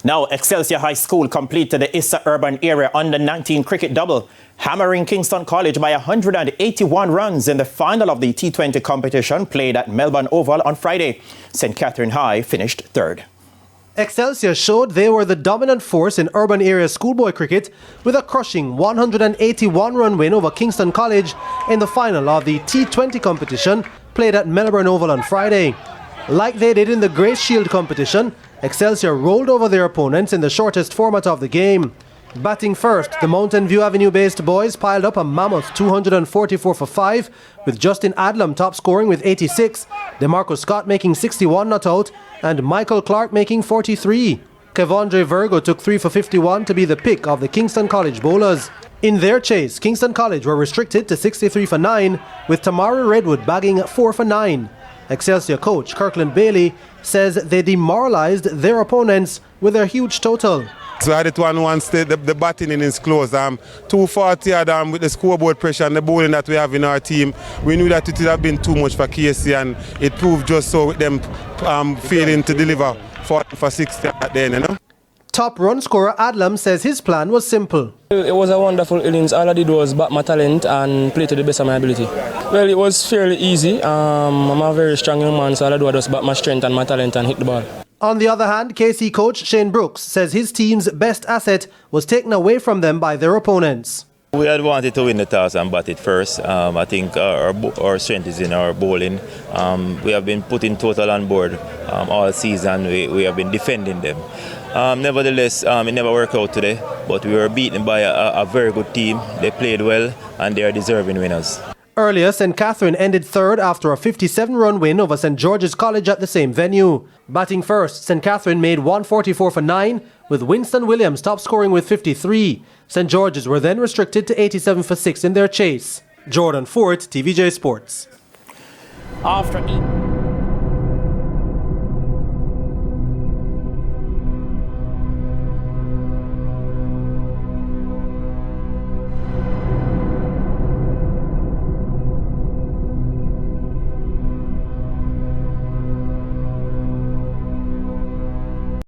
Now, Excelsior High School completed the ISSA Urban Area Under-19 cricket double, hammering Kingston College by 181 runs in the final of the T20 competition played at Melbourne Oval on Friday. St. Catherine High finished third. Excelsior showed they were the dominant force in urban area schoolboy cricket with a crushing 181-run win over Kingston College in the final of the T20 competition played at Melbourne Oval on Friday. Like they did in the Grace Shield competition, Excelsior rolled over their opponents in the shortest format of the game. Batting first, the Mountain View Avenue-based boys piled up a mammoth 244 for 5, with Justin Adlam top scoring with 86, DeMarco Scott making 61 not out, and Michael Clark making 43. Kevondre Virgo took 3 for 51 to be the pick of the Kingston College bowlers. In their chase, Kingston College were restricted to 63 for 9, with Tamari Redwood bagging 4 for 9. Excelsior coach Kirkland Bailey says they demoralized their opponents with their huge total. So I had it once the batting innings closed. 240 with the scoreboard pressure and the bowling that we have in our team. We knew that it would have been too much for K.C. and it proved just so with them failing to deliver for 60 at the end, you know. Top run scorer Adlam says his plan was simple. It was a wonderful innings. All I did was back my talent and play to the best of my ability. Well, it was fairly easy. I'm a very strong young man, so all I do was just back my strength and my talent and hit the ball. On the other hand, KC coach Shane Brooks says his team's best asset was taken away from them by their opponents. We had wanted to win the toss and bat it first. I think our strength is in our bowling. We have been putting total on board all season. We have been defending them. Nevertheless, it never worked out today, but we were beaten by a very good team. They played well and they are deserving winners. Earlier, St. Catherine ended third after a 57-run win over St. George's College at the same venue. Batting first, St. Catherine made 144 for 9, with Winston Williams top scoring with 53. St. George's were then restricted to 87 for 6 in their chase. Jordan Fort, TVJ Sports. After